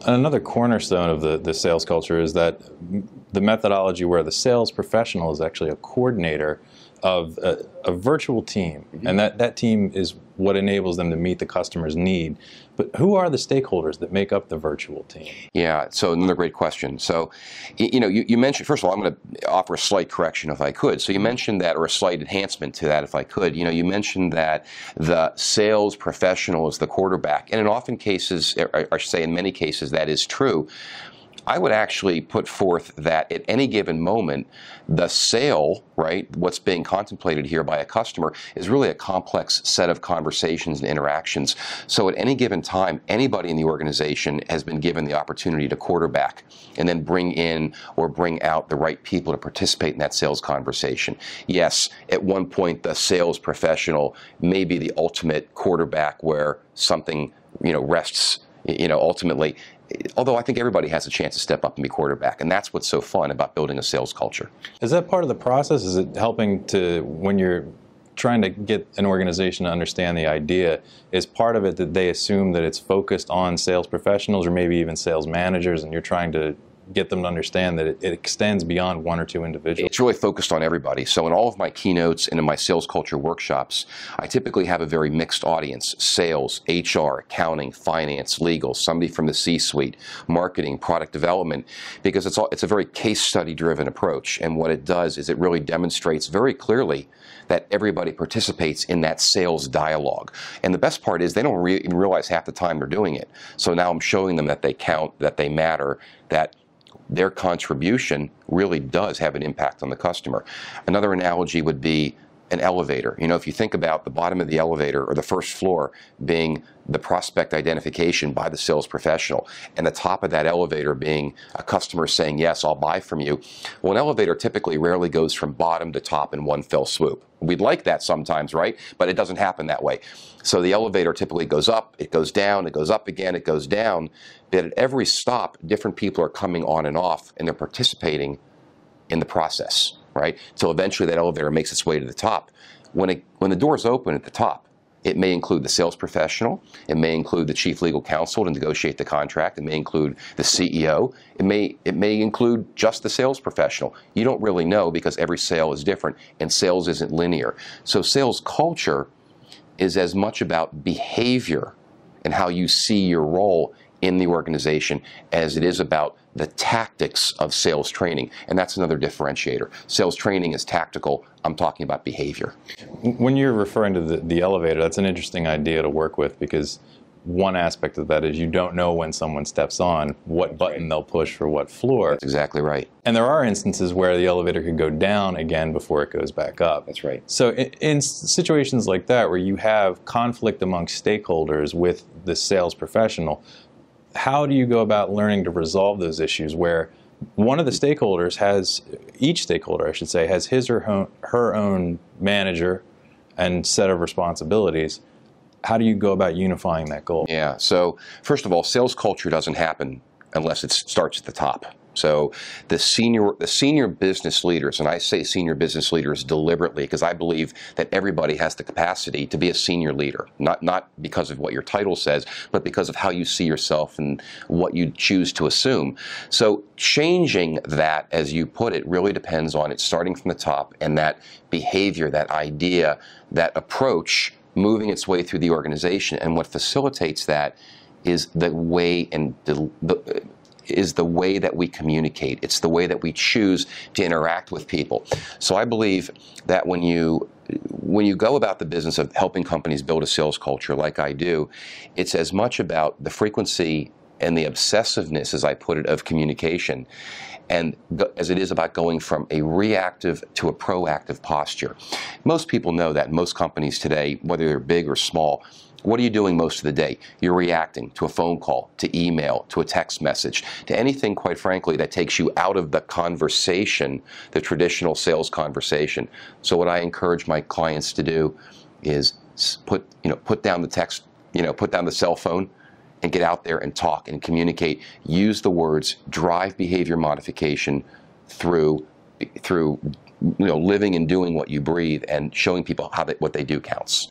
Another cornerstone of the sales culture is that the methodology where the sales professional is actually a coordinator of a virtual team, and that team is what enables them to meet the customer's need. But who are the stakeholders that make up the virtual team? Yeah, so another great question. So, you mentioned, first of all, I'm going to offer a slight correction if I could. So you mentioned that, or a slight enhancement to that if I could. You mentioned that the sales professional is the quarterback, and in often cases, I should say in many cases, that is true. I would actually put forth that at any given moment, the sale, right, what's being contemplated here by a customer, is really a complex set of conversations and interactions. So at any given time, anybody in the organization has been given the opportunity to quarterback and then bring in or bring out the right people to participate in that sales conversation. Yes, at one point, the sales professional may be the ultimate quarterback where something, rests, ultimately. Although I think everybody has a chance to step up and be quarterback, and that's what's so fun about building a sales culture. Is that part of the process? Is it helping to, when you're trying to get an organization to understand the idea, is part of it that they assume that it's focused on sales professionals or maybe even sales managers, and you're trying to get them to understand that it extends beyond one or two individuals? It's really focused on everybody. So in all of my keynotes and in my sales culture workshops, I typically have a very mixed audience: sales, HR, accounting, finance, legal, somebody from the C-suite, marketing, product development, because it's a very case study driven approach. And what it does is it really demonstrates very clearly that everybody participates in that sales dialogue. And the best part is they don't even realize half the time they're doing it. So now I'm showing them that they count, that they matter, that their contribution really does have an impact on the customer. Another analogy would be an elevator. If you think about the bottom of the elevator or the first floor being the prospect identification by the sales professional, and the top of that elevator being a customer saying, yes, I'll buy from you. Well, an elevator typically rarely goes from bottom to top in one fell swoop. We'd like that sometimes, right? But it doesn't happen that way. So the elevator typically goes up, it goes down, it goes up again, it goes down. But at every stop, different people are coming on and off, and they're participating in the process, right? So eventually that elevator makes its way to the top. When the doors open at the top, it may include the sales professional, it may include the chief legal counsel to negotiate the contract, it may include the CEO, it may include just the sales professional. You don't really know because every sale is different, and sales isn't linear. So sales culture is as much about behavior and how you see your role in the organization as it is about the tactics of sales training. And that's another differentiator. Sales training is tactical. I'm talking about behavior. When you're referring to the elevator, that's an interesting idea to work with, because one aspect of that is you don't know when someone steps on what button they'll push for what floor. That's exactly right. And there are instances where the elevator could go down again before it goes back up. That's right. So in situations like that where you have conflict amongst stakeholders with the sales professional, how do you go about learning to resolve those issues where one of the stakeholders has, each stakeholder I should say, has his or her own manager and set of responsibilities? How do you go about unifying that goal? Yeah, so first of all, sales culture doesn't happen unless it starts at the top. So the senior business leaders, and I say senior business leaders deliberately because I believe that everybody has the capacity to be a senior leader, not because of what your title says, but because of how you see yourself and what you choose to assume. So changing that, as you put it, really depends on it starting from the top, and that behavior, that idea, that approach moving its way through the organization. And what facilitates that is the way that we communicate. It's the way that we choose to interact with people. So I believe that when you go about the business of helping companies build a sales culture like I do, it's as much about the frequency and the obsessiveness, as I put it, of communication, and as it is about going from a reactive to a proactive posture. Most people know that. Most companies today, whether they're big or small, what are you doing most of the day? You're reacting to a phone call, to email, to a text message, to anything, quite frankly, that takes you out of the conversation, the traditional sales conversation. So what I encourage my clients to do is put down the text, put down the cell phone, and get out there and talk and communicate. Use the words, drive behavior modification through living and doing what you breathe, and showing people what they do counts.